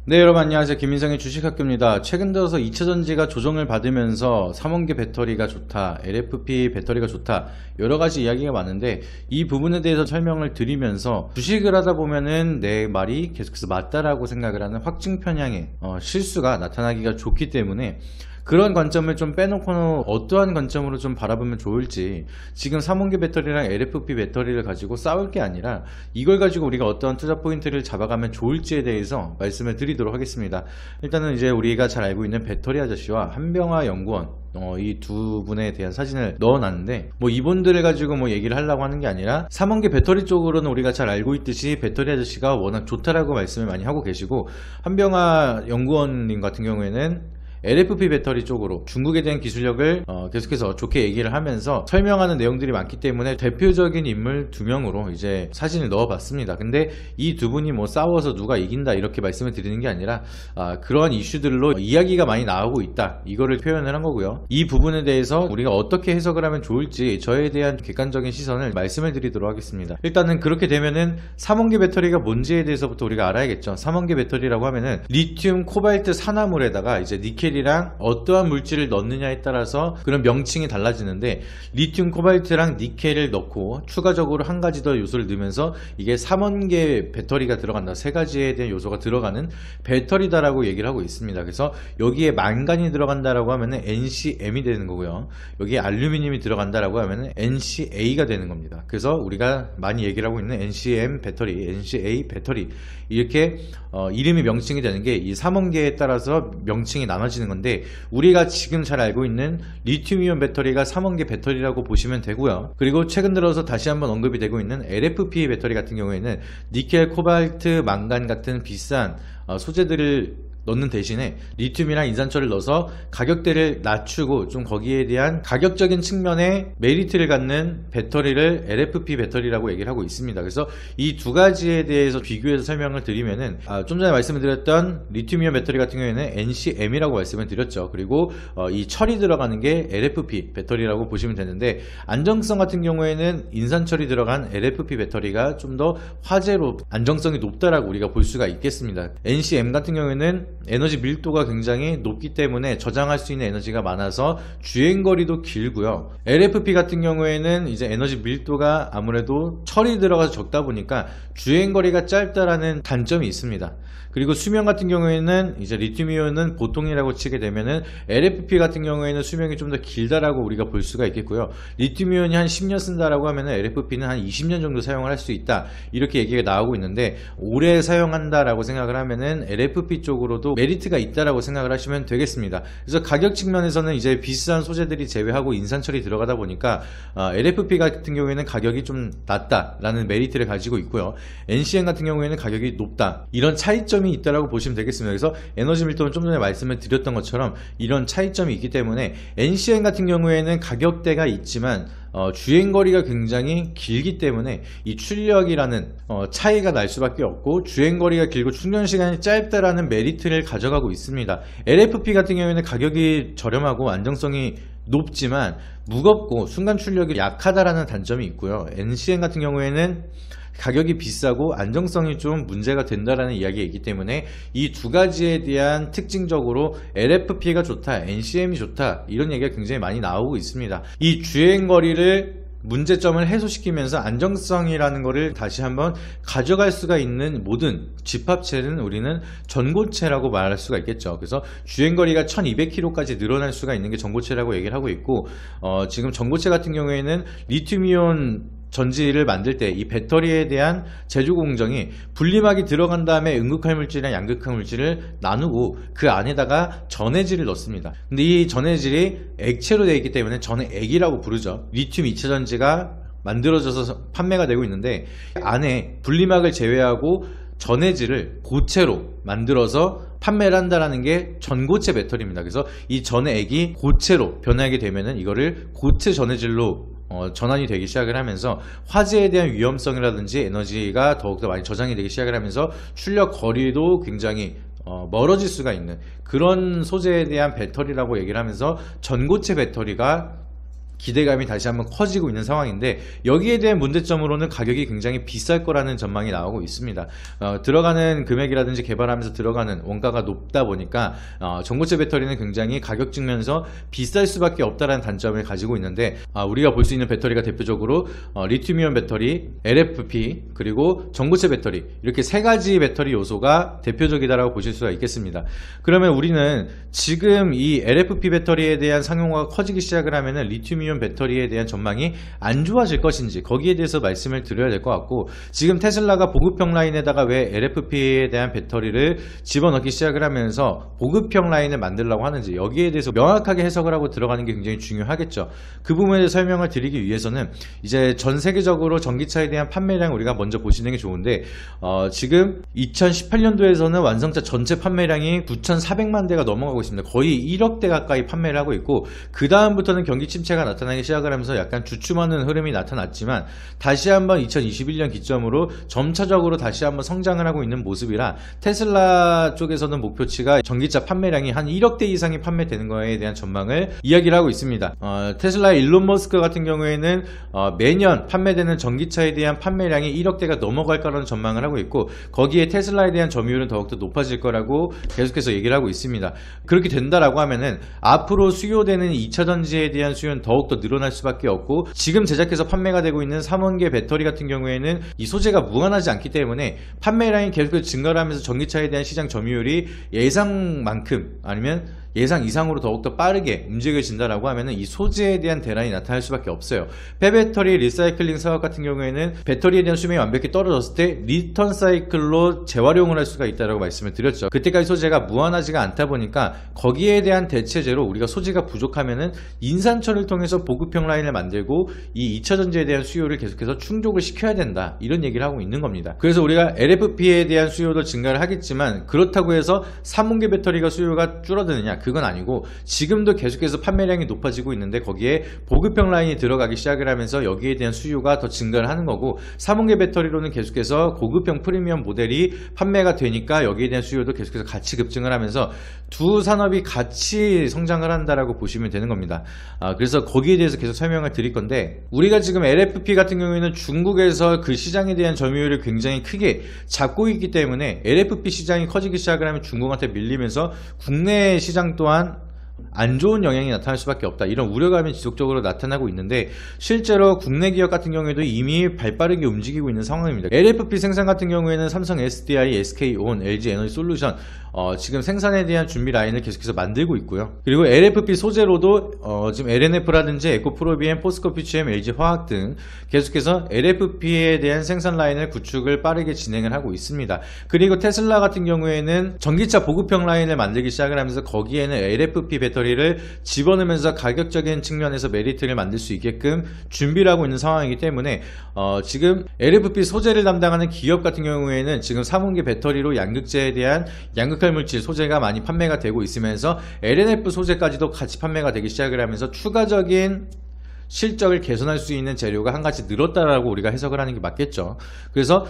네, 여러분 안녕하세요. 김민성의 주식학교입니다. 최근 들어서 2차전지가 조정을 받으면서 3원기 배터리가 좋다, LFP 배터리가 좋다, 여러가지 이야기가 많은데 이 부분에 대해서 설명을 드리면서 주식을 하다 보면은 내 말이 계속해서 맞다라고 생각을 하는 확증 편향의 실수가 나타나기가 좋기 때문에 그런 관점을 좀 빼놓고는 어떠한 관점으로 좀 바라보면 좋을지, 지금 3원기 배터리랑 LFP 배터리를 가지고 싸울 게 아니라 이걸 가지고 우리가 어떠한 투자 포인트를 잡아가면 좋을지에 대해서 말씀을 드리도록 하겠습니다. 일단은 이제 우리가 잘 알고 있는 배터리 아저씨와 한병화 연구원, 이 두 분에 대한 사진을 넣어놨는데, 이분들을 가지고 얘기를 하려고 하는 게 아니라 3원기 배터리 쪽으로는 우리가 잘 알고 있듯이 배터리 아저씨가 워낙 좋다라고 말씀을 많이 하고 계시고, 한병화 연구원님 같은 경우에는 LFP 배터리 쪽으로 중국에 대한 기술력을 계속해서 좋게 얘기를 하면서 설명하는 내용들이 많기 때문에 대표적인 인물 2명으로 이제 사진을 넣어봤습니다. 근데 이 두 분이 싸워서 누가 이긴다 이렇게 말씀을 드리는 게 아니라 그러한 이슈들로 이야기가 많이 나오고 있다, 이거를 표현을 한 거고요. 이 부분에 대해서 우리가 어떻게 해석을 하면 좋을지 저에 대한 객관적인 시선을 말씀을 드리도록 하겠습니다. 일단은 그렇게 되면은 3원기 배터리가 뭔지에 대해서부터 우리가 알아야겠죠. 3원기 배터리라고 하면은 리튬, 코발트, 산화물에다가 이제 니켈 이랑 어떠한 물질을 넣느냐에 따라서 그런 명칭이 달라지는데, 리튬, 코발트랑 니켈을 넣고 추가적으로 한 가지 더 요소를 넣으면서 이게 3원계 배터리가 들어간다, 3가지에 대한 요소가 들어가는 배터리다라고 얘기를 하고 있습니다. 그래서 여기에 만간이 들어간다라고 하면은 NCM이 되는 거고요, 여기에 알루미늄이 들어간다라고 하면은 NCA가 되는 겁니다. 그래서 우리가 많이 얘기를 하고 있는 NCM 배터리, NCA 배터리, 이렇게 이름이 명칭이 되는 게 이 3원계에 따라서 명칭이 나눠지는 건데, 우리가 지금 잘 알고 있는 리튬이온 배터리가 3원계 배터리라고 보시면 되고요. 그리고 최근 들어서 다시 한번 언급이 되고 있는 LFP 배터리 같은 경우에는 니켈, 코발트, 망간 같은 비싼 소재들을 넣는 대신에 리튬이랑 인산철을 넣어서 가격대를 낮추고 좀 거기에 대한 가격적인 측면의 메리트를 갖는 배터리를 LFP 배터리라고 얘기를 하고 있습니다. 그래서 이 두 가지에 대해서 비교해서 설명을 드리면은 좀 전에 말씀을 드렸던 리튬이온 배터리 같은 경우에는 NCM이라고 말씀을 드렸죠. 그리고 이 철이 들어가는 게 LFP 배터리라고 보시면 되는데, 안정성 같은 경우에는 인산철이 들어간 LFP 배터리가 좀 더 화재로 안정성이 높다라고 우리가 볼 수가 있겠습니다. NCM 같은 경우에는 에너지 밀도가 굉장히 높기 때문에 저장할 수 있는 에너지가 많아서 주행거리도 길고요. LFP 같은 경우에는 이제 에너지 밀도가 아무래도 철이 들어가서 적다 보니까 주행거리가 짧다라는 단점이 있습니다. 그리고 수명 같은 경우에는 이제 리튬이온은 보통이라고 치게 되면은 LFP 같은 경우에는 수명이 좀 더 길다라고 우리가 볼 수가 있겠고요. 리튬이온이 한 10년 쓴다라고 하면은 LFP는 한 20년 정도 사용을 할 수 있다, 이렇게 얘기가 나오고 있는데, 오래 사용한다라고 생각을 하면은 LFP 쪽으로도 메리트가 있다라고 생각을 하시면 되겠습니다. 그래서 가격 측면에서는 이제 비싼 소재들이 제외하고 인산철이 들어가다 보니까 LFP 같은 경우에는 가격이 좀 낮다라는 메리트를 가지고 있고요. NCM 같은 경우에는 가격이 높다, 이런 차이점이 있다라고 보시면 되겠습니다. 그래서 에너지 밀도는 좀 전에 말씀을 드렸던 것처럼 이런 차이점이 있기 때문에 NCM 같은 경우에는 가격대가 있지만 주행거리가 굉장히 길기 때문에 이 출력이라는 차이가 날 수밖에 없고, 주행거리가 길고 충전시간이 짧다라는 메리트를 가져가고 있습니다. LFP 같은 경우에는 가격이 저렴하고 안정성이 높지만 무겁고 순간 출력이 약하다라는 단점이 있고요. NCM 같은 경우에는 가격이 비싸고 안정성이 좀 문제가 된다라는 이야기가 있기 때문에 이 두 가지에 대한 특징적으로 LFP가 좋다, NCM이 좋다, 이런 얘기가 굉장히 많이 나오고 있습니다. 이 주행거리를 문제점을 해소시키면서 안정성이라는 것을 다시 한번 가져갈 수가 있는 모든 집합체는 우리는 전고체라고 말할 수가 있겠죠. 그래서 주행거리가 1200km까지 늘어날 수가 있는 게 전고체라고 얘기를 하고 있고, 지금 전고체 같은 경우에는 리튬이온 전지를 만들 때 이 배터리에 대한 제조 공정이 분리막이 들어간 다음에 음극할 물질이랑 양극할 물질을 나누고 그 안에다가 전해질을 넣습니다. 근데 이 전해질이 액체로 되어 있기 때문에 전해액이라고 부르죠. 리튬 2차전지가 만들어져서 판매가 되고 있는데, 안에 분리막을 제외하고 전해질을 고체로 만들어서 판매를 한다라는 게 전고체 배터리입니다. 그래서 이 전해액이 고체로 변하게 되면은 이거를 고체 전해질로 전환이 되기 시작을 하면서 화재에 대한 위험성이라든지 에너지가 더욱더 많이 저장이 되기 시작을 하면서 출력 거리도 굉장히 멀어질 수가 있는 그런 소재에 대한 배터리라고 얘기를 하면서 전고체 배터리가 기대감이 다시 한번 커지고 있는 상황인데, 여기에 대한 문제점으로는 가격이 굉장히 비쌀 거라는 전망이 나오고 있습니다. 들어가는 금액이라든지 개발하면서 들어가는 원가가 높다 보니까 전고체 배터리는 굉장히 가격 측면에서 비쌀 수밖에 없다는 단점을 가지고 있는데, 우리가 볼 수 있는 배터리가 대표적으로 리튬이온 배터리, LFP, 그리고 전고체 배터리, 이렇게 세 가지 배터리 요소가 대표적이다라고 보실 수가 있겠습니다. 그러면 우리는 지금 이 LFP 배터리에 대한 상용화가 커지기 시작을 하면은 리튬이온 배터리에 대한 전망이 안 좋아질 것인지, 거기에 대해서 말씀을 드려야 될 것 같고, 지금 테슬라가 보급형 라인에다가 왜 LFP에 대한 배터리를 집어넣기 시작을 하면서 보급형 라인을 만들려고 하는지, 여기에 대해서 명확하게 해석을 하고 들어가는 게 굉장히 중요하겠죠. 그 부분에 대해서 설명을 드리기 위해서는 이제 전 세계적으로 전기차에 대한 판매량 우리가 먼저 보시는 게 좋은데, 지금 2018년도에서는 완성차 전체 판매량이 9,400만 대가 넘어가고 있습니다. 거의 1억 대 가까이 판매를 하고 있고, 그 다음부터는 경기 침체가 나타나기 시작을 하면서 약간 주춤하는 흐름이 나타났지만, 다시 한번 2021년 기점으로 점차적으로 다시 한번 성장을 하고 있는 모습이라, 테슬라 쪽에서는 목표치가 전기차 판매량이 한 1억 대 이상이 판매되는 거에 대한 전망을 이야기를 하고 있습니다. 테슬라의 일론 머스크 같은 경우에는 매년 판매되는 전기차에 대한 판매량이 1억 대가 넘어갈 거라는 전망을 하고 있고, 거기에 테슬라에 대한 점유율은 더욱더 높아질 거라고 계속해서 얘기를 하고 있습니다. 그렇게 된다라고 하면은 앞으로 수요되는 2차전지에 대한 수요는 더욱더 늘어날 수밖에 없고, 지금 제작해서 판매가 되고 있는 3원계 배터리 같은 경우에는 이 소재가 무한하지 않기 때문에 판매량이 계속해서 증가를 하면서 전기차에 대한 시장 점유율이 예상만큼 아니면 예상 이상으로 더욱더 빠르게 움직여진다라고 하면은 이 소재에 대한 대란이 나타날 수밖에 없어요. 폐배터리 리사이클링 사업 같은 경우에는 배터리에 대한 수명이 완벽히 떨어졌을 때 리턴 사이클로 재활용을 할 수가 있다라고 말씀을 드렸죠. 그때까지 소재가 무한하지가 않다 보니까 거기에 대한 대체제로 우리가 소재가 부족하면은 인산철을 통해서 보급형 라인을 만들고 이 2차전지에 대한 수요를 계속해서 충족을 시켜야 된다, 이런 얘기를 하고 있는 겁니다. 그래서 우리가 LFP에 대한 수요도 증가를 하겠지만, 그렇다고 해서 3원계 배터리가 수요가 줄어드느냐, 그건 아니고 지금도 계속해서 판매량이 높아지고 있는데 거기에 보급형 라인이 들어가기 시작을 하면서 여기에 대한 수요가 더 증가를 하는 거고, 3원계 배터리로는 계속해서 고급형 프리미엄 모델이 판매가 되니까 여기에 대한 수요도 계속해서 같이 급증을 하면서 두 산업이 같이 성장을 한다라고 보시면 되는 겁니다. 그래서 거기에 대해서 계속 설명을 드릴 건데, 우리가 지금 LFP 같은 경우에는 중국에서 그 시장에 대한 점유율을 굉장히 크게 잡고 있기 때문에 LFP 시장이 커지기 시작을 하면 중국한테 밀리면서 국내 시장 또한 안 좋은 영향이 나타날 수밖에 없다, 이런 우려감이 지속적으로 나타나고 있는데, 실제로 국내 기업 같은 경우에도 이미 발빠르게 움직이고 있는 상황입니다. LFP 생산 같은 경우에는 삼성 SDI, SK온, LG 에너지 솔루션 지금 생산에 대한 준비 라인을 계속해서 만들고 있고요. 그리고 LFP 소재로도 지금 LNF라든지 에코프로비엠, 포스코피치엠, LG화학 등 계속해서 LFP에 대한 생산 라인을 구축을 빠르게 진행을 하고 있습니다. 그리고 테슬라 같은 경우에는 전기차 보급형 라인을 만들기 시작을 하면서 거기에는 LFP 배터리를 집어넣으면서 가격적인 측면에서 메리트를 만들 수 있게끔 준비를 하고 있는 상황이기 때문에 지금 LFP 소재를 담당하는 기업 같은 경우에는 지금 3원계 배터리로 양극재에 대한 양극 물질 소재가 많이 판매가 되고 있으면서 LNF 소재까지도 같이 판매가 되기 시작을 하면서 추가적인 실적을 개선할 수 있는 재료가 한 가지 늘었다라고 우리가 해석을 하는 게 맞겠죠. 그래서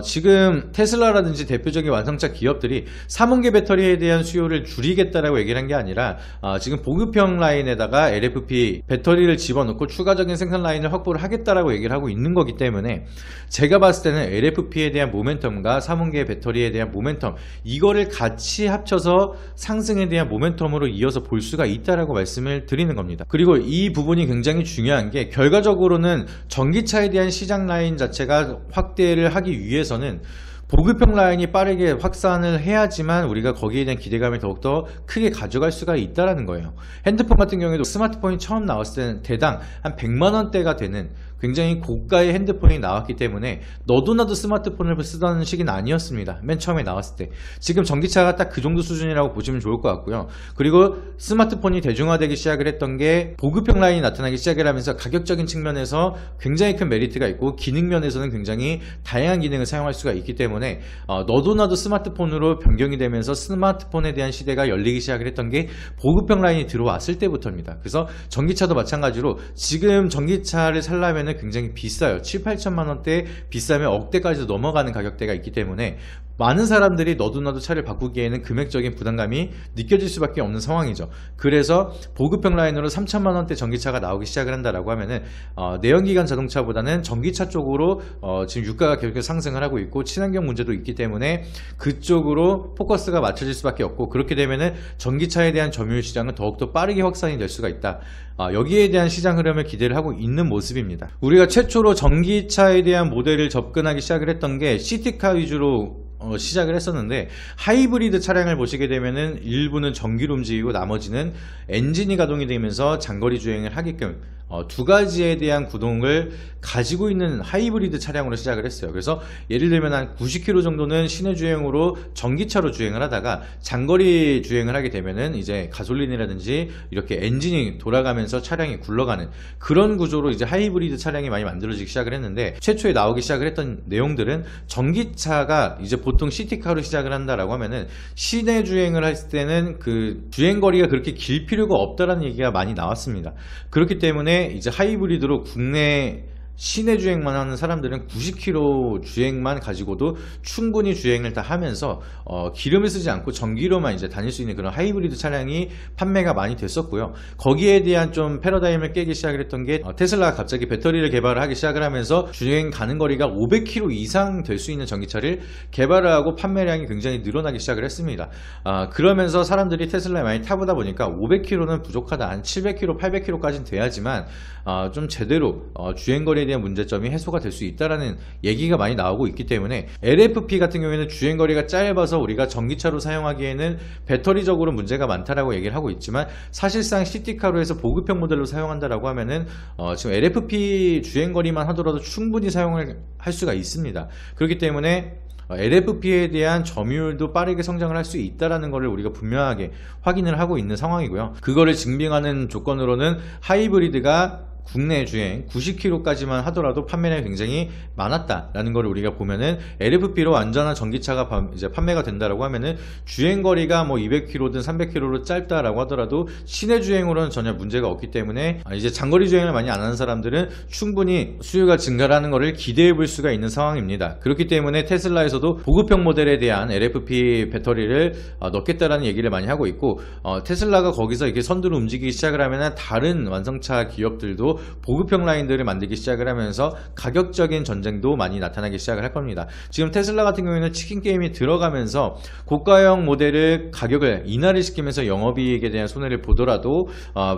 지금 테슬라라든지 대표적인 완성차 기업들이 3원계 배터리에 대한 수요를 줄이겠다라고 얘기를 한 게 아니라 지금 보급형 라인에다가 LFP 배터리를 집어넣고 추가적인 생산 라인을 확보를 하겠다라고 얘기를 하고 있는 거기 때문에, 제가 봤을 때는 LFP에 대한 모멘텀과 3원계 배터리에 대한 모멘텀, 이거를 같이 합쳐서 상승에 대한 모멘텀으로 이어서 볼 수가 있다라고 말씀을 드리는 겁니다. 그리고 이 부분이 굉장히 중요한 게, 결과적으로는 전기차에 대한 시장 라인 자체가 확대를 하기 위해서는 보급형 라인이 빠르게 확산을 해야지만 우리가 거기에 대한 기대감을 더욱더 크게 가져갈 수가 있다는 거예요. 핸드폰 같은 경우에도 스마트폰이 처음 나왔을 때는 대당 한 100만원대가 되는 굉장히 고가의 핸드폰이 나왔기 때문에 너도 나도 스마트폰을 쓰던 시기는 아니었습니다. 맨 처음에 나왔을 때. 지금 전기차가 딱 그 정도 수준이라고 보시면 좋을 것 같고요. 그리고 스마트폰이 대중화되기 시작을 했던 게 보급형 라인이 나타나기 시작을 하면서 가격적인 측면에서 굉장히 큰 메리트가 있고, 기능 면에서는 굉장히 다양한 기능을 사용할 수가 있기 때문에 너도 나도 스마트폰으로 변경이 되면서 스마트폰에 대한 시대가 열리기 시작을 했던 게 보급형 라인이 들어왔을 때부터입니다. 그래서 전기차도 마찬가지로 지금 전기차를 살려면 굉장히 비싸요. 7, 8천만 원대, 비싸면 억대까지도 넘어가는 가격대가 있기 때문에 많은 사람들이 너도나도 차를 바꾸기에는 금액적인 부담감이 느껴질 수밖에 없는 상황이죠. 그래서 보급형 라인으로 3천만 원대 전기차가 나오기 시작을 한다라고 하면은 내연기관 자동차보다는 전기차 쪽으로 지금 유가가 계속해서 상승을 하고 있고 친환경 문제도 있기 때문에 그쪽으로 포커스가 맞춰질 수밖에 없고, 그렇게 되면은 전기차에 대한 점유율 시장은 더욱더 빠르게 확산이 될 수가 있다. 여기에 대한 시장 흐름을 기대를 하고 있는 모습입니다. 우리가 최초로 전기차에 대한 모델을 접근하기 시작을 했던 게 시티카 위주로 시작을 했었는데, 하이브리드 차량을 보시게 되면은 일부는 전기로 움직이고 나머지는 엔진이 가동이 되면서 장거리 주행을 하게끔 두 가지에 대한 구동을 가지고 있는 하이브리드 차량으로 시작을 했어요. 그래서 예를 들면 한 90km 정도는 시내 주행으로 전기차로 주행을 하다가 장거리 주행을 하게 되면은 이제 가솔린이라든지 이렇게 엔진이 돌아가면서 차량이 굴러가는 그런 구조로 이제 하이브리드 차량이 많이 만들어지기 시작을 했는데, 최초에 나오기 시작을 했던 내용들은 전기차가 이제 보통 시티카로 시작을 한다라고 하면은 시내 주행을 할 때는 그 주행거리가 그렇게 길 필요가 없다라는 얘기가 많이 나왔습니다. 그렇기 때문에 이제 하이브리드로 국내 시내 주행만 하는 사람들은 90km 주행만 가지고도 충분히 주행을 다 하면서 기름을 쓰지 않고 전기로만 이제 다닐 수 있는 그런 하이브리드 차량이 판매가 많이 됐었고요. 거기에 대한 좀 패러다임을 깨기 시작을 했던 게 테슬라가 갑자기 배터리를 개발을 하기 시작을 하면서 주행 가는 거리가 500km 이상 될 수 있는 전기차를 개발을 하고 판매량이 굉장히 늘어나기 시작을 했습니다. 그러면서 사람들이 테슬라에 많이 타보다 보니까 500km는 부족하다, 한 700km, 800km까지는 돼야지만 좀 제대로 주행거리에 대한 문제점이 해소가 될 수 있다라는 얘기가 많이 나오고 있기 때문에, LFP 같은 경우에는 주행거리가 짧아서 우리가 전기차로 사용하기에는 배터리적으로 문제가 많다라고 얘기를 하고 있지만, 사실상 시티카로 해서 보급형 모델로 사용한다라고 하면은 지금 LFP 주행거리만 하더라도 충분히 사용을 할 수가 있습니다. 그렇기 때문에 LFP에 대한 점유율도 빠르게 성장을 할 수 있다는 것을 우리가 분명하게 확인을 하고 있는 상황이고요. 그거를 증명하는 조건으로는 하이브리드가 국내 주행 90km까지만 하더라도 판매량이 굉장히 많았다라는 걸 우리가 보면은, LFP로 완전한 전기차가 이제 판매가 된다라고 하면은 주행거리가 뭐 200km든 300km로 짧다라고 하더라도 시내 주행으로는 전혀 문제가 없기 때문에 이제 장거리 주행을 많이 안 하는 사람들은 충분히 수요가 증가하는 것을 기대해 볼 수가 있는 상황입니다. 그렇기 때문에 테슬라에서도 보급형 모델에 대한 LFP 배터리를 넣겠다라는 얘기를 많이 하고 있고, 테슬라가 거기서 이렇게 선두로 움직이기 시작을 하면은 다른 완성차 기업들도 보급형 라인들을 만들기 시작을 하면서 가격적인 전쟁도 많이 나타나기 시작을 할 겁니다. 지금 테슬라 같은 경우에는 치킨 게임이 들어가면서 고가형 모델을 가격을 인하를 시키면서 영업이익에 대한 손해를 보더라도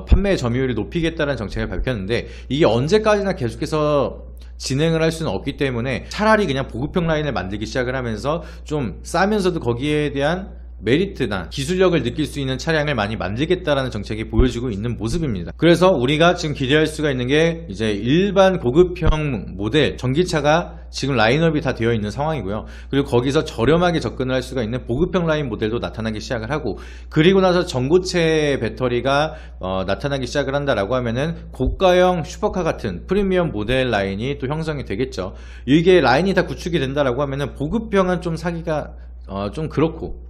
판매 점유율을 높이겠다는 정책을 밝혔는데, 이게 언제까지나 계속해서 진행을 할 수는 없기 때문에 차라리 그냥 보급형 라인을 만들기 시작을 하면서 좀 싸면서도 거기에 대한 메리트나 기술력을 느낄 수 있는 차량을 많이 만들겠다라는 정책이 보여지고 있는 모습입니다. 그래서 우리가 지금 기대할 수가 있는 게 이제 일반 고급형 모델 전기차가 지금 라인업이 다 되어 있는 상황이고요. 그리고 거기서 저렴하게 접근을 할 수가 있는 보급형 라인 모델도 나타나기 시작을 하고, 그리고 나서 전고체 배터리가 나타나기 시작을 한다라고 하면은 고가형 슈퍼카 같은 프리미엄 모델 라인이 또 형성이 되겠죠. 이게 라인이 다 구축이 된다라고 하면은 보급형은 좀 사기가 좀 그렇고,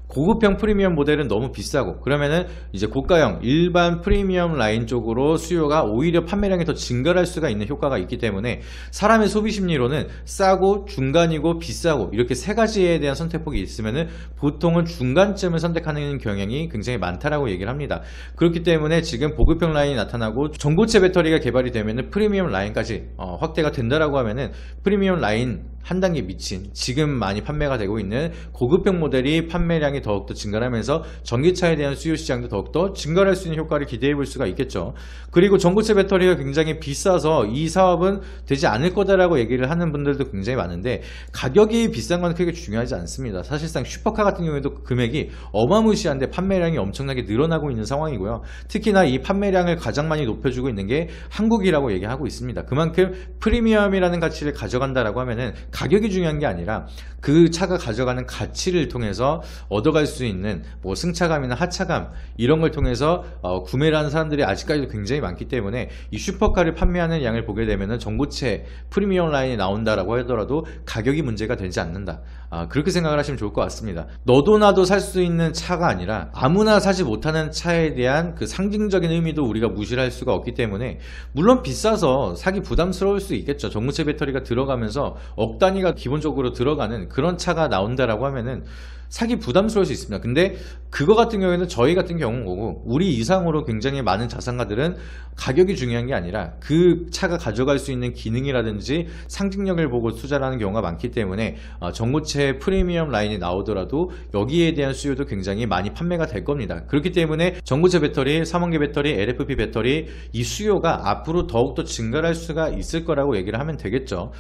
고급형 프리미엄 모델은 너무 비싸고, 그러면은 이제 고가형 일반 프리미엄 라인 쪽으로 수요가 오히려 판매량이 더 증가할 수가 있는 효과가 있기 때문에, 사람의 소비 심리로는 싸고 중간이고 비싸고 이렇게 세 가지에 대한 선택폭이 있으면은 보통은 중간점을 선택하는 경향이 굉장히 많다라고 얘기를 합니다. 그렇기 때문에 지금 보급형 라인이 나타나고 전고체 배터리가 개발이 되면은 프리미엄 라인까지 확대가 된다라고 하면은, 프리미엄 라인 한 단계 미친 지금 많이 판매가 되고 있는 고급형 모델이 판매량이 더욱더 증가하면서 전기차에 대한 수요 시장도 더욱더 증가할 수 있는 효과를 기대해 볼 수가 있겠죠. 그리고 전고체 배터리가 굉장히 비싸서 이 사업은 되지 않을 거다라고 얘기를 하는 분들도 굉장히 많은데, 가격이 비싼 건 크게 중요하지 않습니다. 사실상 슈퍼카 같은 경우에도 금액이 어마무시한데 판매량이 엄청나게 늘어나고 있는 상황이고요. 특히나 이 판매량을 가장 많이 높여주고 있는 게 한국이라고 얘기하고 있습니다. 그만큼 프리미엄이라는 가치를 가져간다라고 하면은 가격이 중요한 게 아니라 그 차가 가져가는 가치를 통해서 얻어갈 수 있는 뭐 승차감이나 하차감 이런 걸 통해서 구매를 하는 사람들이 아직까지도 굉장히 많기 때문에, 이 슈퍼카를 판매하는 양을 보게 되면은 전고체 프리미엄 라인이 나온다라고 하더라도 가격이 문제가 되지 않는다. 그렇게 생각을 하시면 좋을 것 같습니다. 너도 나도 살 수 있는 차가 아니라 아무나 사지 못하는 차에 대한 그 상징적인 의미도 우리가 무시를 할 수가 없기 때문에, 물론 비싸서 사기 부담스러울 수 있겠죠. 전고체 배터리가 들어가면서 억 단위가 기본적으로 들어가는 그런 차가 나온다라고 하면은 사기 부담스러울 수 있습니다. 근데 그거 같은 경우에는 저희 같은 경우는 거고, 우리 이상으로 굉장히 많은 자산가들은 가격이 중요한 게 아니라 그 차가 가져갈 수 있는 기능이라든지 상징력을 보고 투자를 하는 경우가 많기 때문에 전고체 프리미엄 라인이 나오더라도 여기에 대한 수요도 굉장히 많이 판매가 될 겁니다. 그렇기 때문에 전고체 배터리, 3원계 배터리, LFP 배터리, 이 수요가 앞으로 더욱더 증가할 수가 있을 거라고 얘기를 하면 되겠죠.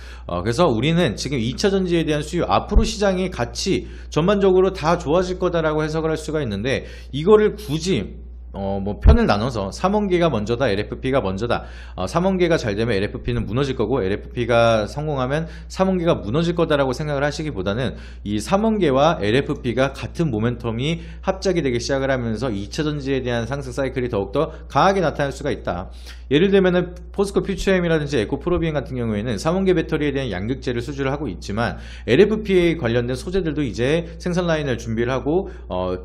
그래서 우리는 지금 2차전지에 대한 수요, 앞으로 시장이 같이 전반적으로 다 좋아질 거다라고 해석을 할 수가 있는데, 이거를 굳이 뭐 편을 나눠서 3원계가 먼저다, LFP가 먼저다, 3원계가 잘 되면 LFP는 무너질 거고 LFP가 성공하면 3원계가 무너질 거다라고 생각을 하시기보다는, 이 3원계와 LFP가 같은 모멘텀이 합작이 되기 시작을 하면서 2차전지에 대한 상승 사이클이 더욱더 강하게 나타날 수가 있다. 예를 들면은 포스코 퓨처엠이라든지 에코프로비엔 같은 경우에는 3원계 배터리에 대한 양극재를 수주를 하고 있지만, LFP에 관련된 소재들도 이제 생산 라인을 준비를 하고,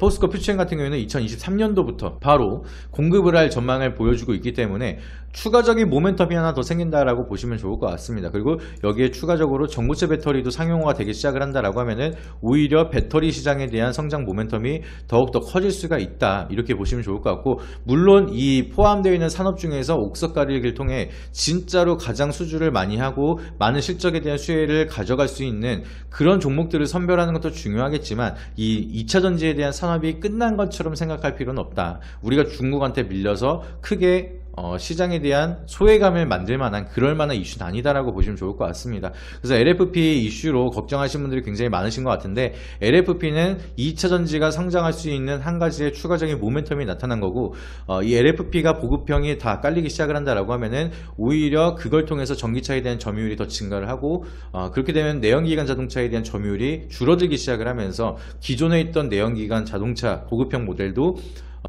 포스코 퓨처엠 같은 경우에는 2023년도부터 바로 공급을 할 전망을 보여주고 있기 때문에 추가적인 모멘텀이 하나 더 생긴다라고 보시면 좋을 것 같습니다. 그리고 여기에 추가적으로 전고체 배터리도 상용화가 되기 시작을 한다라고 하면은 오히려 배터리 시장에 대한 성장 모멘텀이 더욱더 커질 수가 있다, 이렇게 보시면 좋을 것 같고, 물론 이 포함되어 있는 산업 중에서 옥석 가리기를 통해 진짜로 가장 수주를 많이 하고 많은 실적에 대한 수혜를 가져갈 수 있는 그런 종목들을 선별하는 것도 중요하겠지만, 이 2차전지에 대한 산업이 끝난 것처럼 생각할 필요는 없다. 우리가 중국한테 밀려서 크게 시장에 대한 소외감을 만들 만한 그럴 만한 이슈는 아니다라고 보시면 좋을 것 같습니다. 그래서 LFP 이슈로 걱정하시는 분들이 굉장히 많으신 것 같은데, LFP는 2차전지가 성장할 수 있는 한 가지의 추가적인 모멘텀이 나타난 거고, 이 LFP가 보급형이 다 깔리기 시작을 한다라고 하면은 오히려 그걸 통해서 전기차에 대한 점유율이 더 증가를 하고, 그렇게 되면 내연기관 자동차에 대한 점유율이 줄어들기 시작을 하면서 기존에 있던 내연기관 자동차 보급형 모델도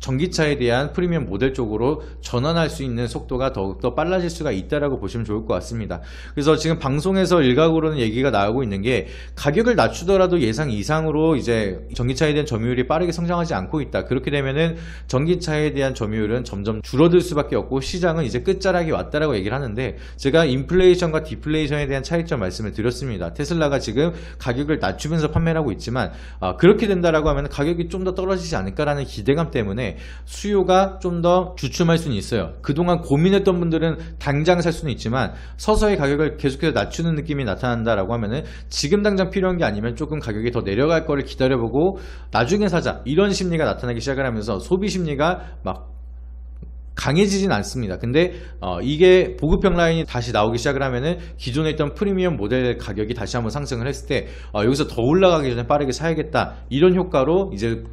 전기차에 대한 프리미엄 모델 쪽으로 전환할 수 있는 속도가 더욱더 빨라질 수가 있다라고 보시면 좋을 것 같습니다. 그래서 지금 방송에서 일각으로는 얘기가 나오고 있는 게, 가격을 낮추더라도 예상 이상으로 이제 전기차에 대한 점유율이 빠르게 성장하지 않고 있다. 그렇게 되면은 전기차에 대한 점유율은 점점 줄어들 수밖에 없고 시장은 이제 끝자락이 왔다라고 얘기를 하는데, 제가 인플레이션과 디플레이션에 대한 차이점 말씀을 드렸습니다. 테슬라가 지금 가격을 낮추면서 판매를 하고 있지만, 그렇게 된다라고 하면 가격이 좀 더 떨어지지 않을까라는 기대감 때문에 수요가 좀 더 주춤할 수는 있어요. 그동안 고민했던 분들은 당장 살 수는 있지만 서서히 가격을 계속해서 낮추는 느낌이 나타난다라고 하면은 지금 당장 필요한 게 아니면 조금 가격이 더 내려갈 거를 기다려보고 나중에 사자, 이런 심리가 나타나기 시작을 하면서 소비 심리가 막 강해지진 않습니다. 근데 이게 보급형 라인이 다시 나오기 시작을 하면은 기존에 있던 프리미엄 모델 가격이 다시 한번 상승을 했을 때 여기서 더 올라가기 전에 빠르게 사야겠다, 이런 효과로 이제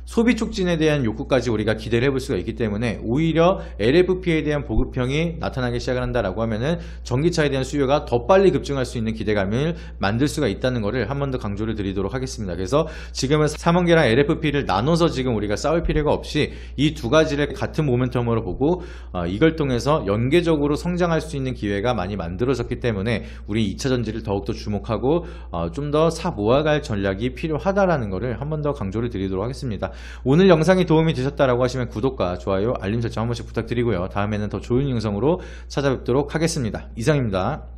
소비 촉진에 대한 욕구까지 우리가 기대를 해볼 수가 있기 때문에, 오히려 LFP에 대한 보급형이 나타나기 시작을 한다라고 하면은 전기차에 대한 수요가 더 빨리 급증할 수 있는 기대감을 만들 수가 있다는 것을 한 번 더 강조를 드리도록 하겠습니다. 그래서 지금은 3원계랑 LFP를 나눠서 지금 우리가 싸울 필요가 없이 이 두 가지를 같은 모멘텀으로 보고 이걸 통해서 연계적으로 성장할 수 있는 기회가 많이 만들어졌기 때문에 우리 2차전지를 더욱더 주목하고 좀 더 사 모아갈 전략이 필요하다라는 것을 한 번 더 강조를 드리도록 하겠습니다. 오늘 영상이 도움이 되셨다라고 하시면 구독과 좋아요, 알림 설정 한 번씩 부탁드리고요. 다음에는 더 좋은 영상으로 찾아뵙도록 하겠습니다. 이상입니다.